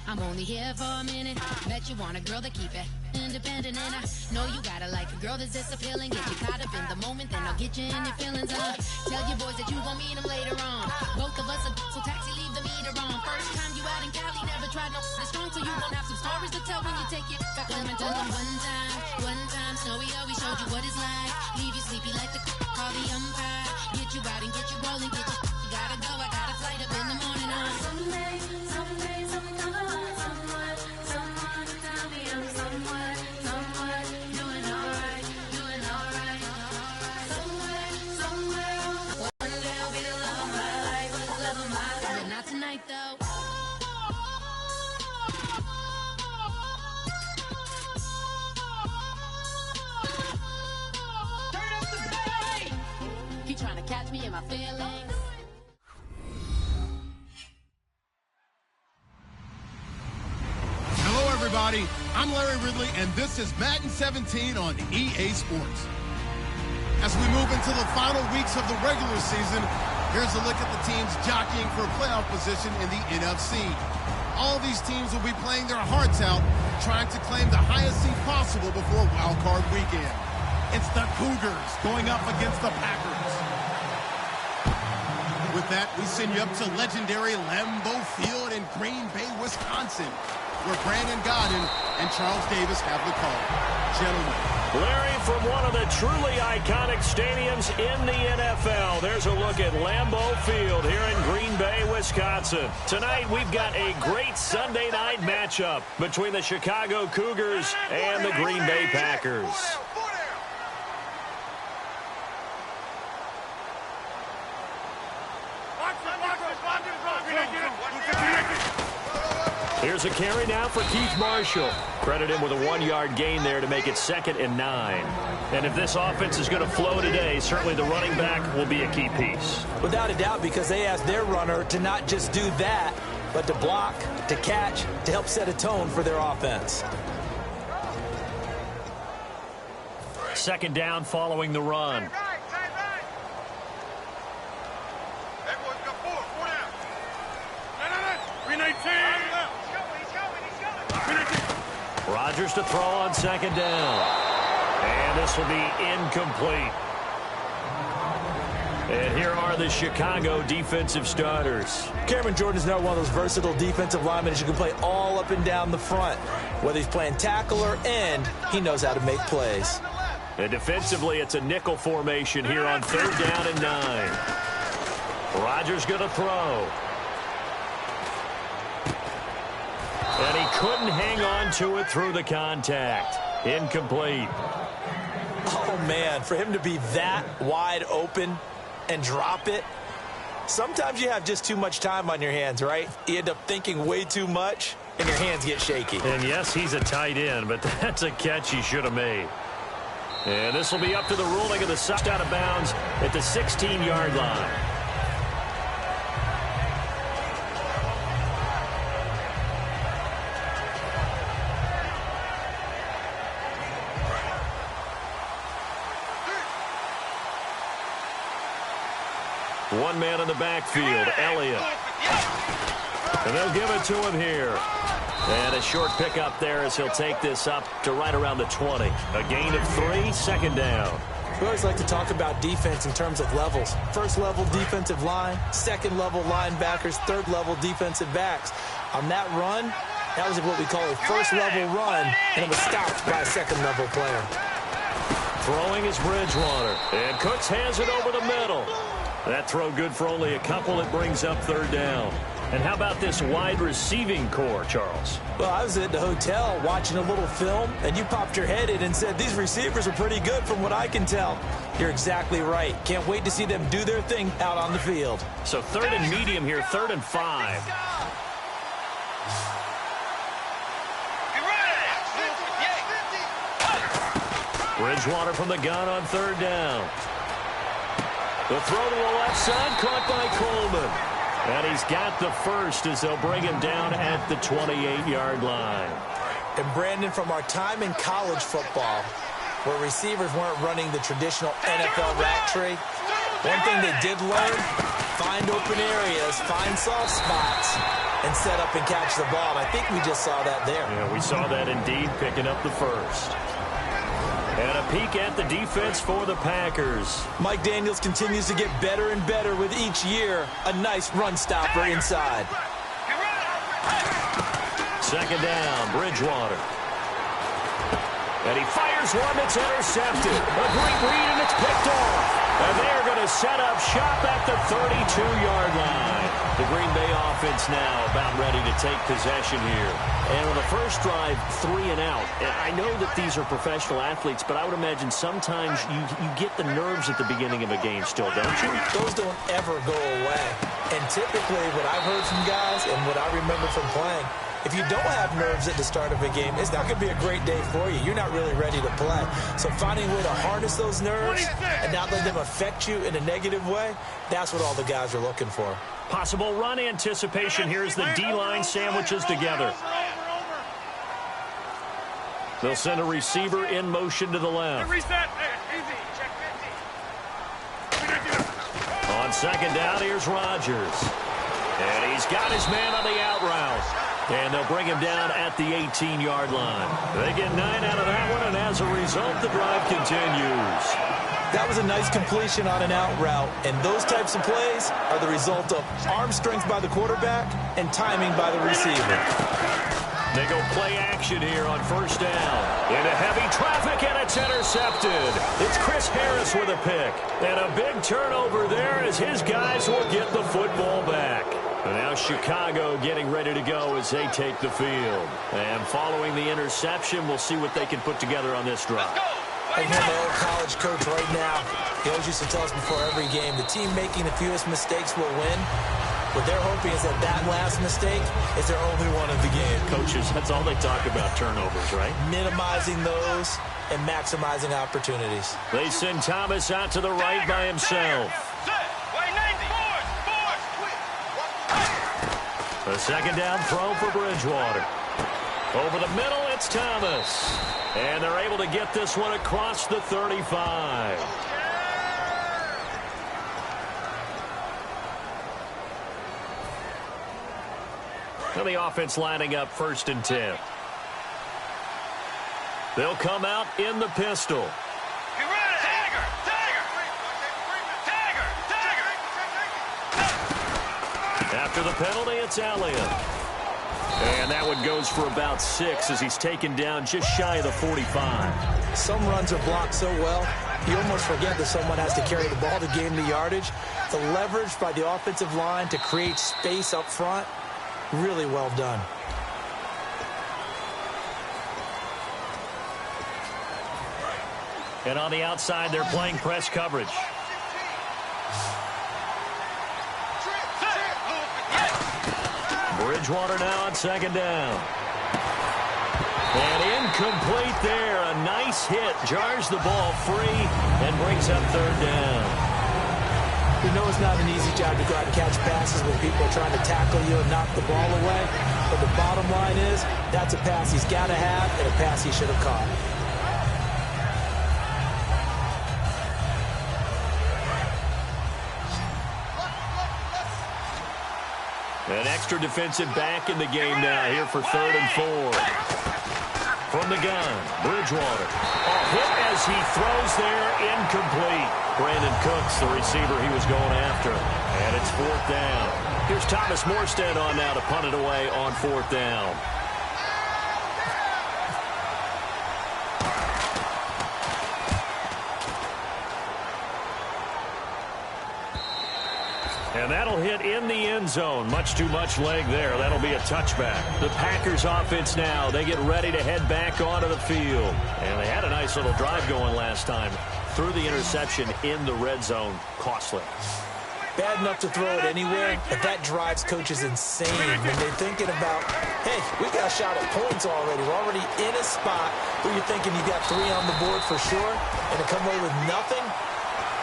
I'm only here for a minute. Bet you want a girl to keep it independent, and I know you gotta like a girl that's disappealing. Get you caught up in the moment, then I'll get you in your feelings. Tell your boys that you gon' meet them later on. Both of us are so taxi, leave the meter on. First time you out in Cali, never tried no strong, so you gon' have some stories to tell when you take it back home. And tell them one time, Snowy always showed you what it's like. Leave you sleepy like the call the umpire. Get you out and get you rolling, get you gotta go. I got a flight up in the morning. Someday, someone tell me I'm someone doing alright. Somewhere, one day I'll be the love of my life, but not tonight though. Turn up the bass. Keep trying to catch me in my feelings. Hello, everybody. I'm Larry Ridley, and this is Madden 17 on EA Sports. As we move into the final weeks of the regular season, here's a look at the teams jockeying for playoff position in the NFC. All these teams will be playing their hearts out, trying to claim the highest seed possible before Wild Card Weekend. It's the Cougars going up against the Packers. With that, we send you up to legendary Lambeau Field in Green Bay, Wisconsin, where Brandon Godden and Charles Davis have the call. Gentlemen. Larry, from one of the truly iconic stadiums in the NFL, there's a look at Lambeau Field here in Green Bay, Wisconsin. Tonight, we've got a great Sunday night matchup between the Chicago Cougars and the Green Bay Packers. Here's a carry now for Keith Marshall. Credit him with a 1-yard gain there to make it 2nd and 9. And if this offense is going to flow today, certainly the running back will be a key piece. Without a doubt, because they asked their runner to not just do that, but to block, to catch, to help set a tone for their offense. 2nd down following the run. Rodgers to throw on 2nd down. And this will be incomplete. And here are the Chicago defensive starters. Cameron Jordan is now one of those versatile defensive linemen that you can play all up and down the front. Whether he's playing tackle or end, he knows how to make plays. And defensively, it's a nickel formation here on 3rd down and 9. Rodgers going to throw. And he couldn't hang on to it through the contact. Incomplete. Oh, man, for him to be that wide open and drop it, sometimes you have just too much time on your hands, right? You end up thinking way too much, and your hands get shaky. And, yes, he's a tight end, but that's a catch he should have made. And this will be up to the ruling of the sucked out of bounds at the 16-yard line. One man in the backfield, Elliott. And they'll give it to him here. And a short pickup there as he'll take this up to right around the 20. A gain of 3, 2nd down. We always like to talk about defense in terms of levels. 1st level defensive line, 2nd level linebackers, 3rd level defensive backs. On that run, that was what we call a 1st level run, and it was stopped by a 2nd level player. Throwing is Bridgewater. And Cooks has it over the middle. That throw good for only a couple. It brings up 3rd down. And how about this wide receiving core, Charles? Well, I was at the hotel watching a little film, and you popped your head in and said, these receivers are pretty good from what I can tell. You're exactly right. Can't wait to see them do their thing out on the field. So 3rd and medium here, 3rd and 5. Bridgewater from the gun on 3rd down. The throw to the left side, caught by Coleman. And he's got the first as they'll bring him down at the 28-yard line. And Brandon, from our time in college football, where receivers weren't running the traditional NFL route tree, one thing they did learn, find open areas, find soft spots, and set up and catch the ball. I think we just saw that there. Yeah, we saw that indeed, picking up the first. And a peek at the defense for the Packers. Mike Daniels continues to get better and better with each year. A nice run stopper inside. Second down, Bridgewater. And he fires one that's intercepted. A great read, and it's picked off. And they're going to set up shop at the 32-yard line. The Green Bay offense now about ready to take possession here. And on the first drive, 3 and out. And I know that these are professional athletes, but I would imagine sometimes you get the nerves at the beginning of a game still, don't you? Those don't ever go away. And typically what I've heard from guys and what I remember from playing, if you don't have nerves at the start of a game, it's not going to be a great day for you. You're not really ready to play. So finding a way to harness those nerves and not let them affect you in a negative way, that's what all the guys are looking for. Possible run anticipation here as the D-line sandwiches together. They'll send a receiver in motion to the left. On second down, here's Rodgers. And he's got his man on the out route. And they'll bring him down at the 18-yard line. They get 9 out of that one, and as a result, the drive continues. That was a nice completion on an out route, and those types of plays are the result of arm strength by the quarterback and timing by the receiver. They go play action here on first down. Into heavy traffic, and it's intercepted. It's Chris Harris with a pick. And a big turnover there as his guys will get the football back. And now Chicago getting ready to go as they take the field. And following the interception, we'll see what they can put together on this drive. I hear my old college coach right now. He always used to tell us before every game, the team making the fewest mistakes will win. What they're hoping is that last mistake is their only one of the game. Coaches, that's all they talk about, turnovers, right? Minimizing those and maximizing opportunities. They send Thomas out to the right by himself. A second down throw for Bridgewater. Over the middle, it's Thomas. And they're able to get this one across the 35. Now the offense lining up 1st and 10. They'll come out in the pistol. After the penalty, it's Elliott. And that one goes for about 6 as he's taken down just shy of the 45. Some runs are blocked so well, you almost forget that someone has to carry the ball to gain the yardage. The leverage by the offensive line to create space up front, really well done. And on the outside, they're playing press coverage. Bridgewater now on second down. And incomplete there. A nice hit. Jars the ball free and brings up 3rd down. We know it's not an easy job to go out and catch passes when people are trying to tackle you and knock the ball away. But the bottom line is, that's a pass he's got to have and a pass he should have caught. An extra defensive back in the game now here for 3rd and 4. From the gun, Bridgewater. A hit as he throws there, incomplete. Brandon Cooks, the receiver he was going after. And it's 4th down. Here's Thomas Morstead on now to punt it away on 4th down. And that'll hit in the end zone. Much too much leg there. That'll be a touchback. The Packers offense now, they get ready to head back onto the field. And they had a nice little drive going last time. Threw the interception in the red zone. Costly. Bad enough to throw it anywhere, but that drives coaches insane when they're thinking about, hey, we got a shot at points already. We're already in a spot where you're thinking you got 3 on the board for sure, and to come away with nothing,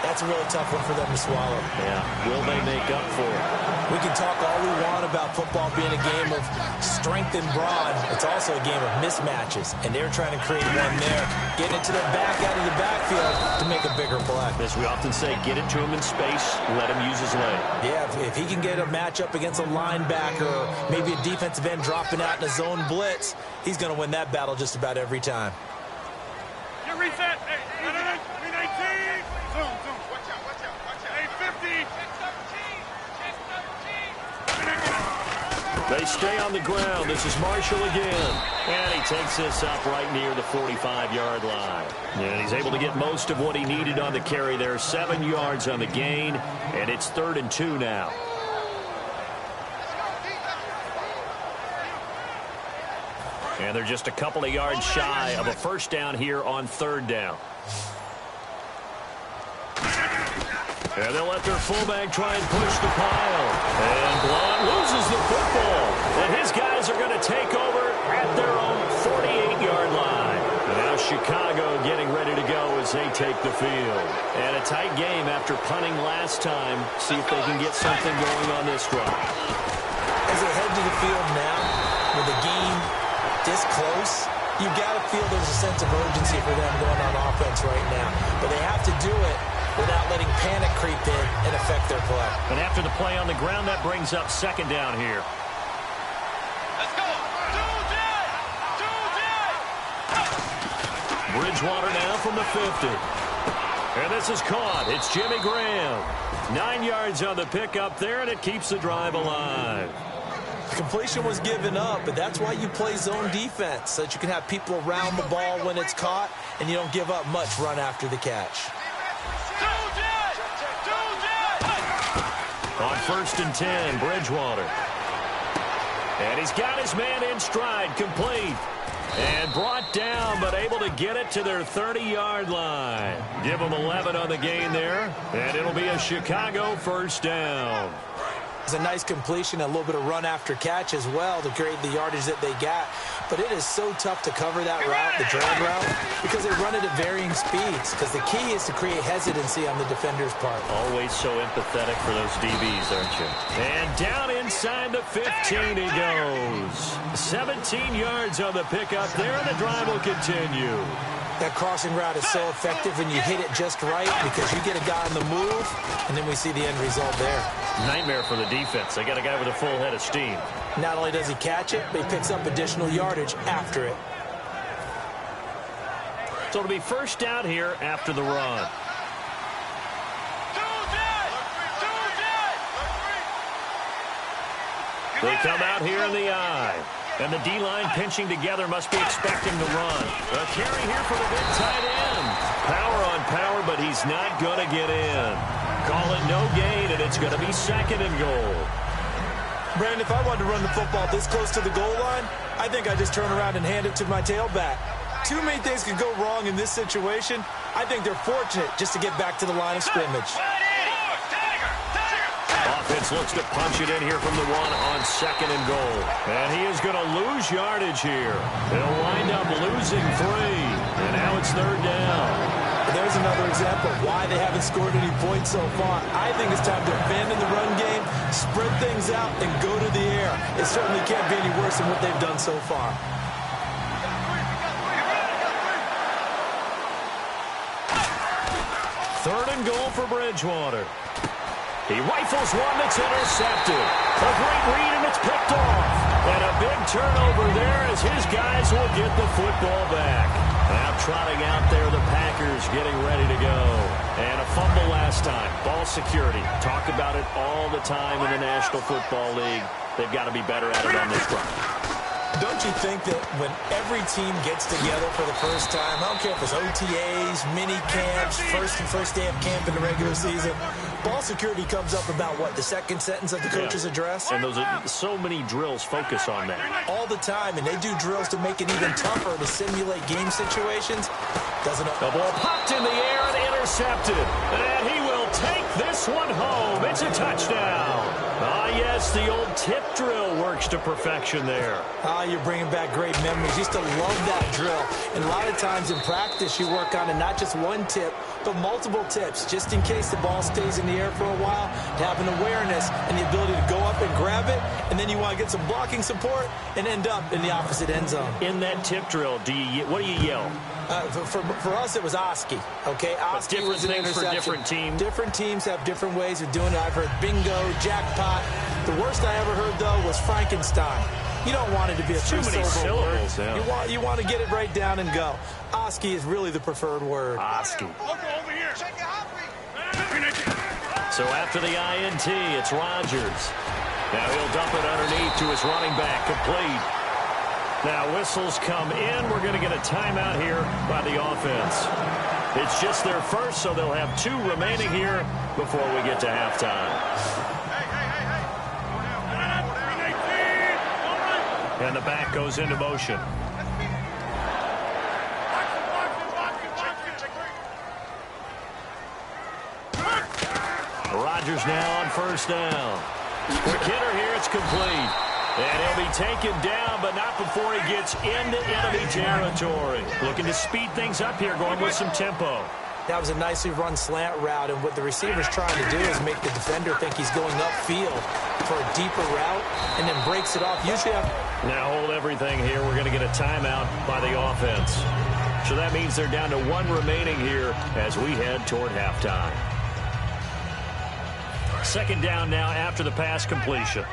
That's a really tough one for them to swallow. Yeah, will they make up for it? We can talk all we want about football being a game of strength and brawn. It's also a game of mismatches, and they're trying to create one there, getting it to their back out of the backfield to make a bigger play. As we often say, get it to him in space, let him use his leg. Yeah, if he can get a matchup against a linebacker or maybe a defensive end dropping out in a zone blitz, he's going to win that battle just about every time. Get reset. Hey, 319. Zoom. Watch out. Hey, 50. They stay on the ground. This is Marshall again. And he takes this up right near the 45-yard line. And he's able to get most of what he needed on the carry there. 7 yards on the gain. And it's 3rd and 2 now. And they're just a couple of yards shy of a first down here on 3rd down. And they'll let their fullback try and push the pile. And Blount loses the football. And his guys are going to take over at their own 48-yard line. And now Chicago getting ready to go as they take the field. And a tight game after punting last time. See if they can get something going on this drive. As they head to the field now, with the game this close, you've got to feel there's a sense of urgency for them going on offense right now. But they have to do it without letting panic creep in and affect their play. And after the play on the ground, that brings up 2nd down here. Let's go. Bridgewater now from the 50. And this is caught. It's Jimmy Graham. 9 yards on the pickup there, and it keeps the drive alive. The completion was given up, but that's why you play zone defense, so that you can have people around the ball when it's caught, and you don't give up much run after the catch. On 1st and 10, Bridgewater. And he's got his man in stride, complete. And brought down, but able to get it to their 30-yard line. Give them 11 on the gain there, and it'll be a Chicago first down. It's a nice completion, a little bit of run after catch as well to create the yardage that they got. But it is so tough to cover that route, the drag route, because they run it at varying speeds. Because the key is to create hesitancy on the defender's part. Always so empathetic for those DBs, aren't you? And down inside the 15 he goes. 17 yards on the pickup there, and the drive will continue. That crossing route is so effective when you hit it just right because you get a guy on the move, and then we see the end result there. Nightmare for the defense. They got a guy with a full head of steam. Not only does he catch it, but he picks up additional yardage after it. So it'll be first down here after the run. They come out here in the eye. And the D-line pinching together must be expecting the run. A carry here for the big tight end. Power on power, but he's not going to get in. Call it no gain, and it's going to be 2nd and goal. Brandon, if I wanted to run the football this close to the goal line, I think I just turn around and hand it to my tailback. Too many things could go wrong in this situation. I think they're fortunate just to get back to the line of scrimmage. Offense looks to punch it in here from the 1 on 2nd and goal. And he is going to lose yardage here. They'll wind up losing 3. And now it's 3rd down. There's another example of why they haven't scored any points so far. I think it's time to abandon the run game, spread things out, and go to the air. It certainly can't be any worse than what they've done so far. Third and goal for Bridgewater. He rifles one that's intercepted. A great read, and it's picked off. And a big turnover there as his guys will get the football back. Now trotting out there, the Packers getting ready to go. And a fumble last time. Ball security. Talk about it all the time in the National Football League. They've got to be better at it on this drive. Don't you think that when every team gets together for the first time, I don't care if it's OTAs, mini camps, first day of camp in the regular season, ball security comes up about what, the second sentence of the coach's address? And those are so many drills focus on that. All the time, and they do drills to make it even tougher to simulate game situations. Doesn't it? The ball popped in the air and intercepted. And he will take this one home. It's a touchdown. Ah, yes, the old tip drill works to perfection there. Ah, you're bringing back great memories. Used to love that drill. And a lot of times in practice, you work on it, not just one tip, but multiple tips, just in case the ball stays in the air for a while, to have an awareness and the ability to go up and grab it, and then you want to get some blocking support and end up in the opposite end zone. In that tip drill, what do you yell? For us, it was Oski. Okay, Oski different was an things interception. for different teams. Different teams have different ways of doing it. I've heard bingo, jackpot. The worst I ever heard, though, was Frankenstein. You don't want it to be a too many syllables. Yeah. You want to get it right down and go. Oski is really the preferred word. Oski. Over here. So after the INT, it's Rodgers. Now he'll dump it underneath to his running back, complete. Now whistles come in. We're going to get a timeout here by the offense. It's just their first, so they'll have 2 remaining here before we get to halftime. And the back goes into motion. Rodgers now on first down. Quick hitter here, it's complete. And he'll be taken down, but not before he gets into enemy territory. Looking to speed things up here, going with some tempo. That was a nicely run slant route, and what the receiver's trying to do is make the defender think he's going upfield for a deeper route, and then breaks it off. Usually, now hold everything here. We're going to get a timeout by the offense. So that means they're down to 1 remaining here as we head toward halftime. Second down now after the pass completion.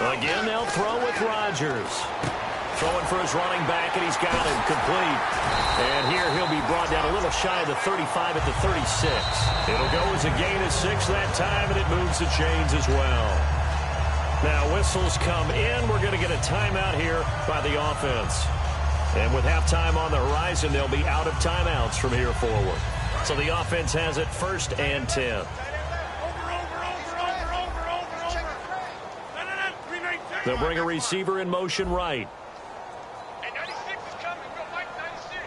Again, they'll throw with Rodgers. Throwing for his running back, and he's got him complete. And here he'll be brought down a little shy of the 35 at the 36. It'll go as a gain of 6 that time, and it moves the chains as well. Now whistles come in. We're going to get a timeout here by the offense. And with halftime on the horizon, they'll be out of timeouts from here forward. So the offense has it 1st and 10. They'll bring a receiver in motion right. And 96 is coming. Go, Mike, 96.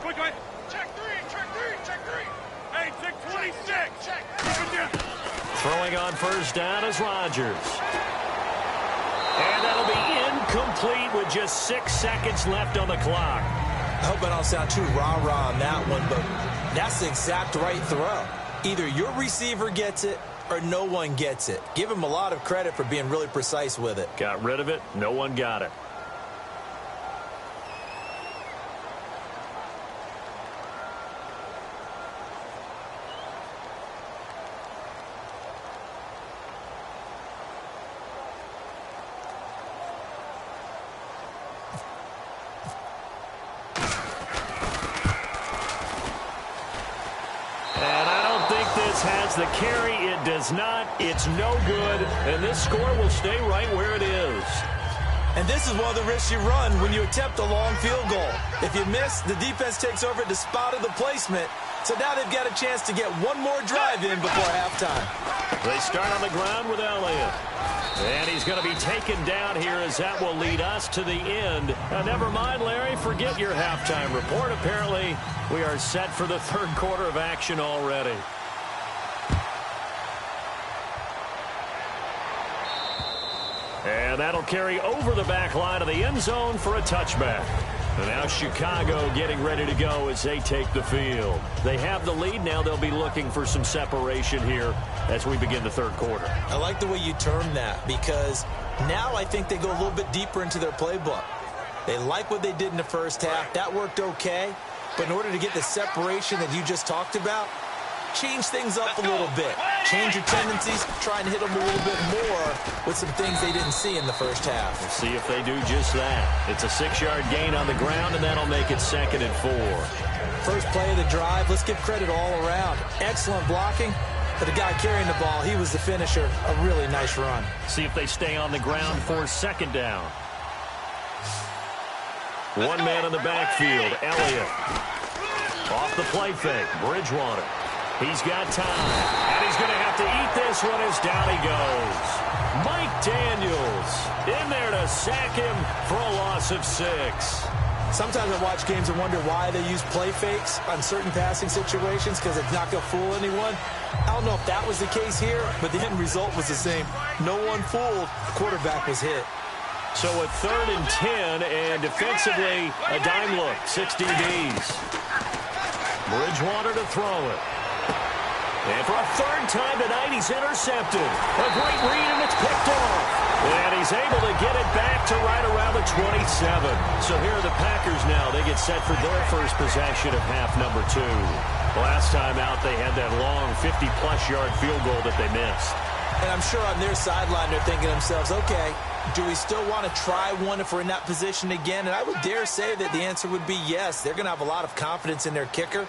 Go ahead. Check 3. Hey, check 26. Check. Throwing on first down is Rodgers. And that'll be incomplete with just 6 seconds left on the clock. I hope I don't sound too rah-rah on that one, but that's the exact right throw. Either your receiver gets it or no one gets it. Give him a lot of credit for being really precise with it. Got rid of it. No one got it. Has the carry. It does not. It's no good. And this score will stay right where it is. And this is one of the risks you run when you attempt a long field goal. If you miss, the defense takes over at the spot of the placement. So now they've got a chance to get one more drive in before halftime. They start on the ground with Elliott. And he's going to be taken down here as that will lead us to the end. Never mind, Larry, forget your halftime report. Apparently, we are set for the 3rd quarter of action already. And that'll carry over the back line of the end zone for a touchback. And now Chicago getting ready to go as they take the field. They have the lead. Now they'll be looking for some separation here as we begin the 3rd quarter. I like the way you termed that, because now I think they go a little bit deeper into their playbook. They like what they did in the first half. That worked okay. But in order to get the separation that you just talked about, change things up a little bit. Change your tendencies, try and hit them a little bit more with some things they didn't see in the first half. We'll see if they do just that. It's a 6-yard gain on the ground, and that'll make it 2nd and 4. First play of the drive, let's give credit all around. Excellent blocking. For the guy carrying the ball, he was the finisher. A really nice run. See if they stay on the ground for 2nd down. One man in the backfield, Elliott. Off the play fake, Bridgewater. He's got time, and he's going to have to eat this one as down he goes. Mike Daniels in there to sack him for a loss of 6. Sometimes I watch games and wonder why they use play fakes on certain passing situations because it's not going to fool anyone. I don't know if that was the case here, but the end result was the same. No one fooled. The quarterback was hit. So a 3rd and 10, and defensively, a dime look, 6 DBs. Bridgewater to throw it. And for a 3rd time tonight, he's intercepted. A great read, and it's picked off. And he's able to get it back to right around the 27. So here are the Packers now. They get set for their first possession of half number 2. Last time out, they had that long 50-plus yard field goal that they missed. And I'm sure on their sideline, they're thinking to themselves, okay, do we still want to try one if we're in that position again? And I would dare say that the answer would be yes. They're going to have a lot of confidence in their kicker.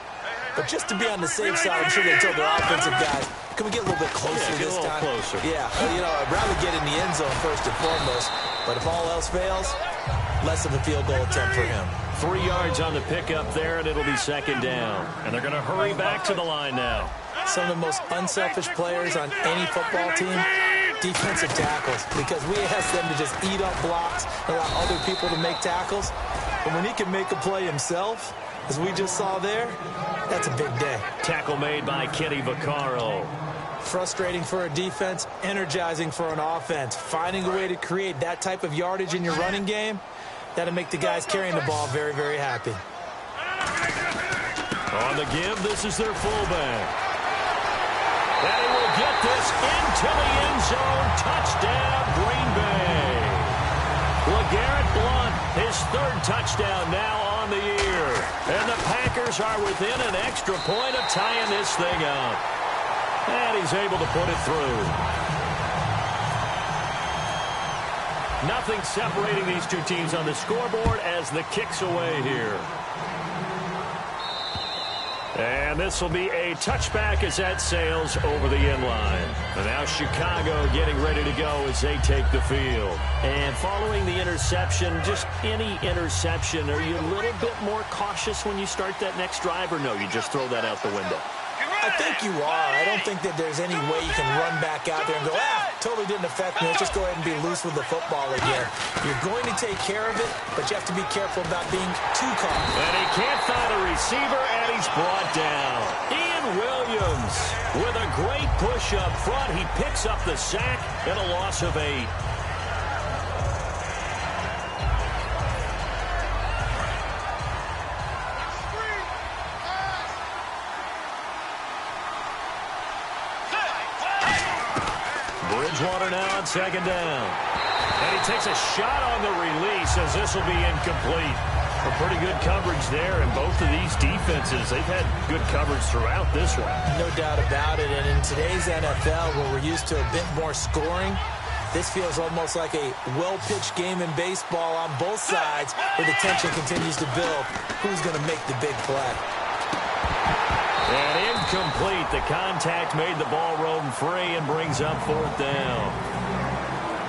But just to be on the safe side, I'm sure they told their offensive guys, can we get a little bit closer this time? Closer. Yeah, I'd rather get in the end zone first and foremost. But if all else fails, less of a field goal attempt for him. 3 yards on the pickup there, and it'll be 2nd down. And they're going to hurry back to the line now. Some of the most unselfish players on any football team, defensive tackles, because we ask them to just eat up blocks and allow other people to make tackles. But when he can make a play himself, as we just saw there, that's a big day. Tackle made by Kenny Vaccaro. Frustrating for a defense, energizing for an offense. Finding a way to create that type of yardage in your running game, that'll make the guys carrying the ball very, very happy. On the give, this is their fullback. And he will get this into the end zone. Touchdown, Green Bay. LeGarrette Blount, his 3rd touchdown now on the year. And the Packers are within an extra point of tying this thing up. And he's able to put it through. Nothing separating these two teams on the scoreboard as the kick's away here. And this will be a touchback as that sails over the end line. And now Chicago getting ready to go as they take the field. And following the interception, just any interception, are you a little bit more cautious when you start that next drive, or no, you just throw that out the window? I think you are. I don't think that there's any way you can run back out there and go, totally didn't affect me. Let's just go ahead and be loose with the football again. You're going to take care of it, but you have to be careful about being too cautious. And he can't find a receiver, and he's brought down. Ian Williams with a great push up front. He picks up the sack and a loss of 8. Bridgewater now on 2nd down. And he takes a shot on the release as this will be incomplete. A pretty good coverage there, and both of these defenses, they've had good coverage throughout this one. No doubt about it, and in today's NFL, where we're used to a bit more scoring, this feels almost like a well-pitched game in baseball on both sides, where the tension continues to build. Who's going to make the big play? And incomplete. The contact made the ball roam free and brings up 4th down.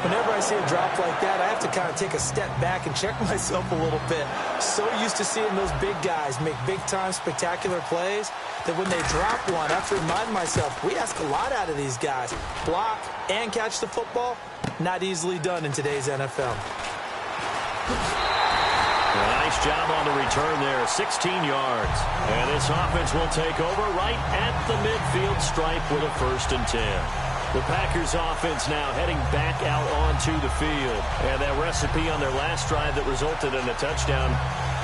Whenever I see a drop like that, I have to kind of take a step back and check myself a little bit. So used to seeing those big guys make big-time spectacular plays that when they drop one, I have to remind myself, we ask a lot out of these guys. Block and catch the football, not easily done in today's NFL. Nice job on the return there, 16 yards. And this offense will take over right at the midfield stripe with a 1st and 10. The Packers offense now heading back out onto the field. And that recipe on their last drive that resulted in a touchdown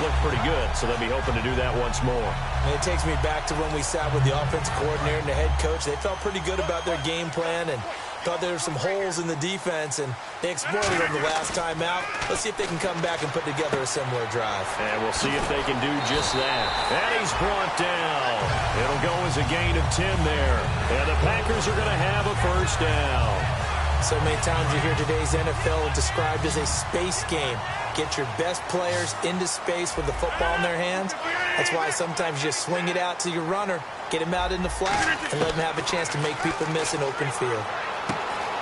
looked pretty good, so they'll be hoping to do that once more. And it takes me back to when we sat with the offensive coordinator and the head coach. They felt pretty good about their game plan and thought there were some holes in the defense, and they exploited them the last time out. Let's see if they can come back and put together a similar drive. And we'll see if they can do just that. And he's brought down. It'll go as a gain of 10 there. And the Packers are going to have a 1st down. So many times you hear today's NFL described as a space game. Get your best players into space with the football in their hands. That's why sometimes you just swing it out to your runner, get him out in the flat, and let him have a chance to make people miss an open field.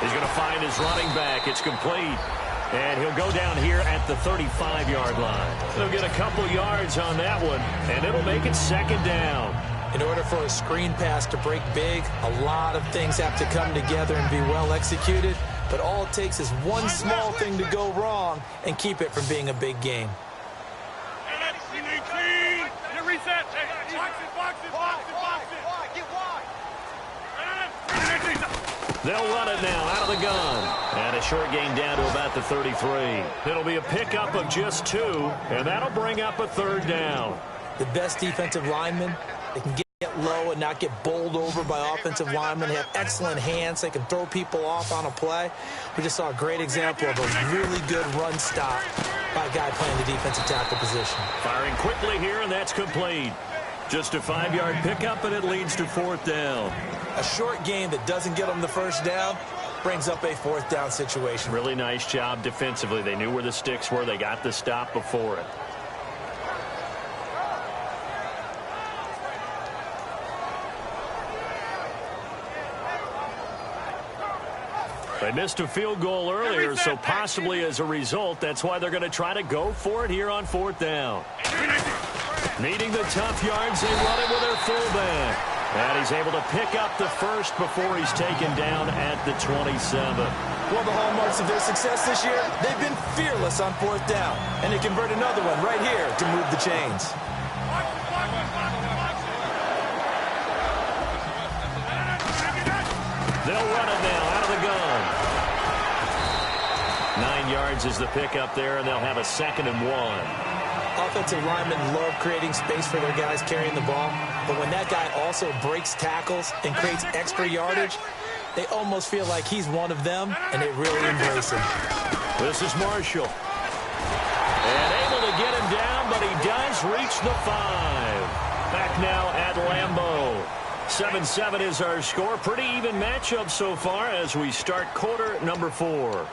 He's going to find his running back. It's complete. And he'll go down here at the 35-yard line. He'll get a couple yards on that one, and it'll make it 2nd down. In order for a screen pass to break big, a lot of things have to come together and be well executed. But all it takes is one small thing to go wrong and keep it from being a big game. They'll run it now out of the gun. And a short gain down to about the 33. It'll be a pickup of just 2, and that'll bring up a 3rd down. The best defensive linemen, they can get low and not get bowled over by offensive linemen. They have excellent hands. They can throw people off on a play. We just saw a great example of a really good run stop by a guy playing the defensive tackle position. Firing quickly here, and that's complete. Just a 5-yard pickup, and it leads to 4th down. A short gain that doesn't get them the 1st down brings up a 4th down situation. Really nice job defensively. They knew where the sticks were. They got the stop before it. They missed a field goal earlier, so possibly as a result, that's why they're going to try to go for it here on 4th down. Needing the tough yards, they run it with their fullback. And he's able to pick up the 1st before he's taken down at the 27. Well, the hallmarks of their success this year, they've been fearless on 4th down. And they convert another one right here to move the chains. They'll run it now out of the gun. 9 yards is the pickup there, and they'll have a 2nd and 1. Offensive linemen love creating space for their guys carrying the ball, but when that guy also breaks tackles and creates extra yardage, they almost feel like he's one of them, and they really embrace him. This is Marshall. And able to get him down, but he does reach the 5. Back now at Lambeau. 7-7 is our score. Pretty even matchup so far as we start quarter number 4.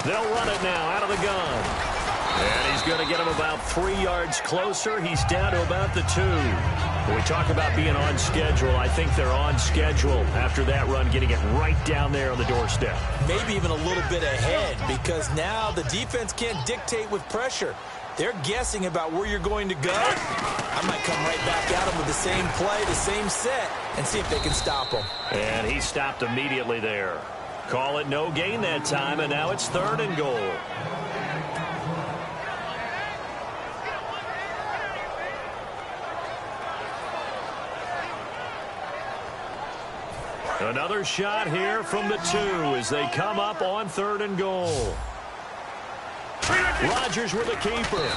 They'll run it now out of the gun. And he's going to get him about 3 yards closer. He's down to about the 2. When we talk about being on schedule, I think they're on schedule after that run, getting it right down there on the doorstep. Maybe even a little bit ahead, because now the defense can't dictate with pressure. They're guessing about where you're going to go. I might come right back at them with the same play, the same set, and see if they can stop them. And he stopped immediately there. Call it no gain that time, and now it's 3rd and goal. Another shot here from the 2 as they come up on 3rd and goal. Rodgers with a keeper.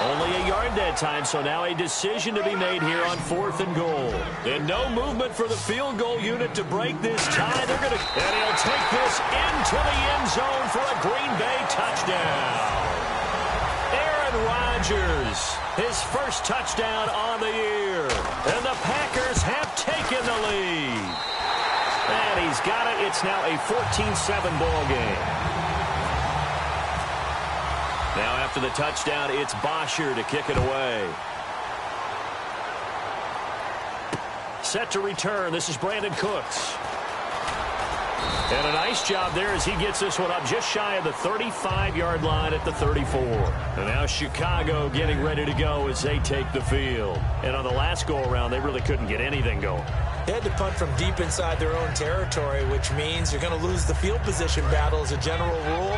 Only a yard that time, so now a decision to be made here on 4th and goal. And no movement for the field goal unit to break this tie. And he'll take this into the end zone for a Green Bay touchdown. Aaron Rodgers, his first touchdown on the year. And the Packers have taken the lead. And he's got it. It's now a 14-7 ball game. Now after the touchdown, it's Bosher to kick it away. Set to return. This is Brandon Cooks. And a nice job there as he gets this one up just shy of the 35-yard line at the 34. And now Chicago getting ready to go as they take the field. And on the last go-around, they really couldn't get anything going. They had to punt from deep inside their own territory, which means you're going to lose the field position battle as a general rule.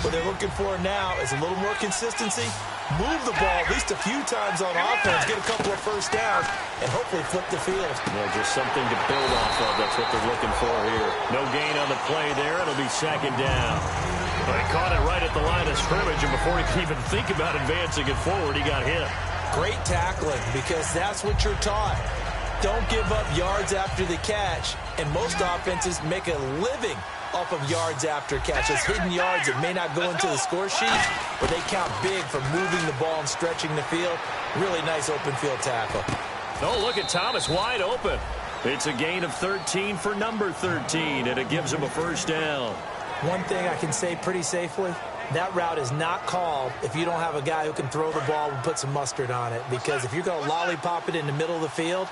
What they're looking for now is a little more consistency, move the ball at least a few times on offense, get a couple of first downs, and hopefully flip the field. Yeah, just something to build off of. That's what they're looking for here. No gain on the play there. It'll be 2nd down. But he caught it right at the line of scrimmage, and before he could even think about advancing it forward, he got hit. Great tackling, because that's what you're taught. Don't give up yards after the catch, and most offenses make a living off of yards after catches, hidden yards that may not go into the score sheet, but they count big for moving the ball and stretching the field. Really nice open field tackle. Oh, look at Thomas wide open. It's a gain of 13 for number 13, and it gives him a first down. One thing I can say pretty safely, that route is not called if you don't have a guy who can throw the ball and put some mustard on it, because if you're going to lollipop it in the middle of the field,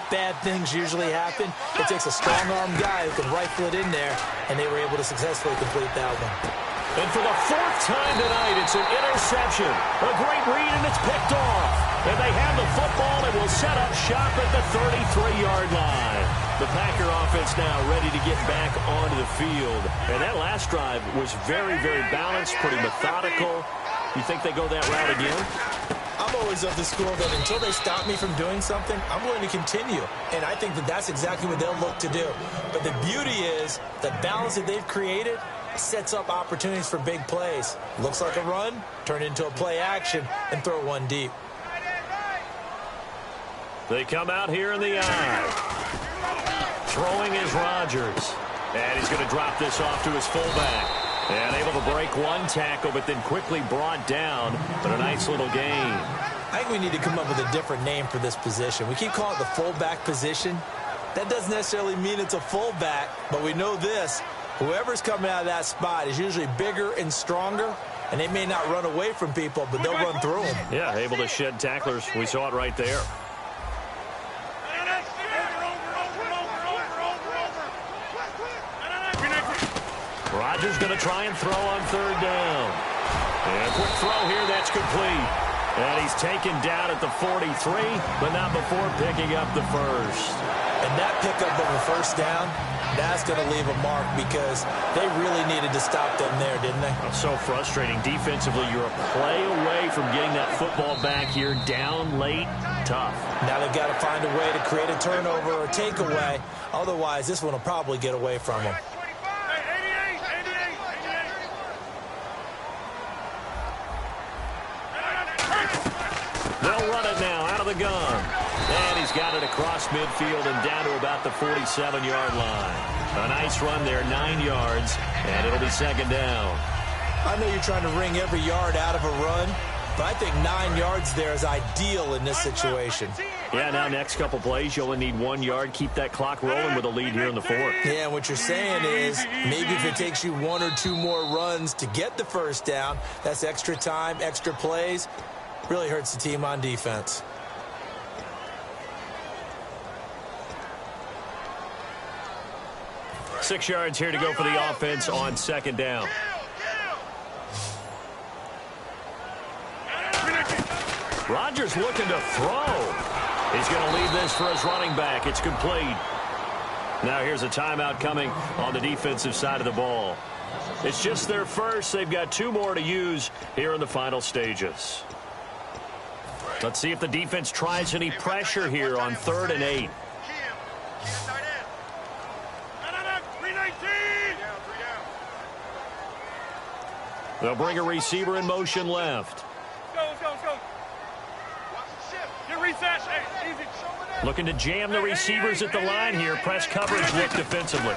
bad things usually happen. It takes a strong-arm guy who can rifle it in there, and they were able to successfully complete that one. And for the fourth time tonight, it's an interception. A great read, and it's picked off. And they have the football and will set up shop at the 33-yard line. The Packer offense now ready to get back onto the field. And that last drive was very, very balanced, pretty methodical. You think they go that route again? I'm always of the school that until they stop me from doing something, I'm going to continue. And I think that that's exactly what they'll look to do. But the beauty is the balance that they've created sets up opportunities for big plays. Looks like a run, turn into a play action, and throw one deep. They come out here in the eye. Throwing is Rodgers. And he's going to drop this off to his fullback. And able to break one tackle, but then quickly brought down. But a nice little gain. I think we need to come up with a different name for this position. We keep calling it the fullback position. That doesn't necessarily mean it's a fullback, but we know this. Whoever's coming out of that spot is usually bigger and stronger, and they may not run away from people, but they'll run through them. Yeah, able to shed tacklers. We saw it right there. Rodgers going to try and throw on third down. And a quick throw here, that's complete. And he's taken down at the 43, but not before picking up the first. And that pickup of a first down, that's going to leave a mark because they really needed to stop them there, didn't they? So frustrating. Defensively, you're a play away from getting that football back here down late. Tough. Now they've got to find a way to create a turnover or takeaway. Otherwise, this one will probably get away from them. They'll run it now out of the gun. And he's got it across midfield and down to about the 47-yard line. A nice run there, 9 yards, and it'll be second down. I know you're trying to wring every yard out of a run, but I think 9 yards there is ideal in this situation. Yeah, now next couple plays, you only need 1 yard. Keep that clock rolling with a lead here in the fourth. Yeah, and what you're saying is maybe if it takes you 1 or 2 more runs to get the first down, that's extra time, extra plays. Really hurts the team on defense. Six yards here to go for the offense on second down. Rodgers looking to throw. He's going to leave this for his running back. It's complete. Now here's a timeout coming on the defensive side of the ball. It's just their first. They've got 2 more to use here in the final stages. Let's see if the defense tries any pressure here on 3rd and 8. They'll bring a receiver in motion left. Let's go. Get reset. Hey, easy. Looking to jam the receivers at the line here. Press coverage look defensively.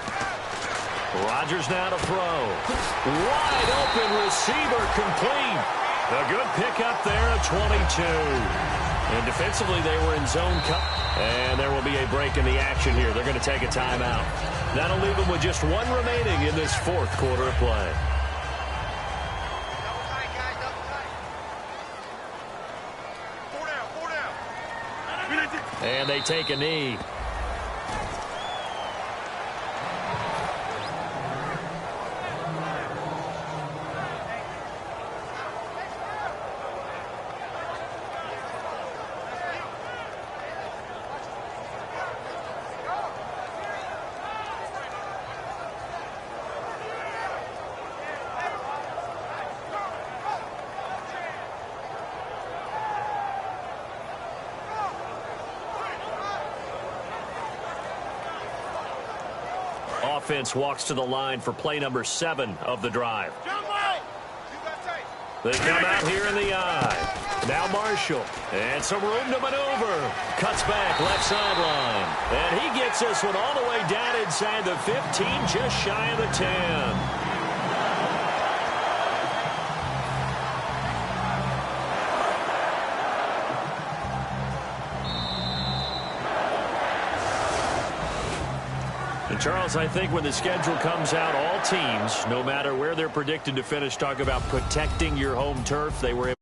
Rodgers now to throw. Wide open receiver complete. A good pickup there at 22. And defensively, they were in zone cut. And there will be a break in the action here. They're going to take a timeout. That'll leave them with just 1 remaining in this 4th quarter of play. And they take a knee. Offense walks to the line for play number 7 of the drive. They come out here in the eye. Now Marshall. And some room to maneuver. Cuts back left sideline. And he gets this one all the way down inside the 15, just shy of the 10. Charles, I think when the schedule comes out, all teams, no matter where they're predicted to finish, talk about protecting your home turf. They were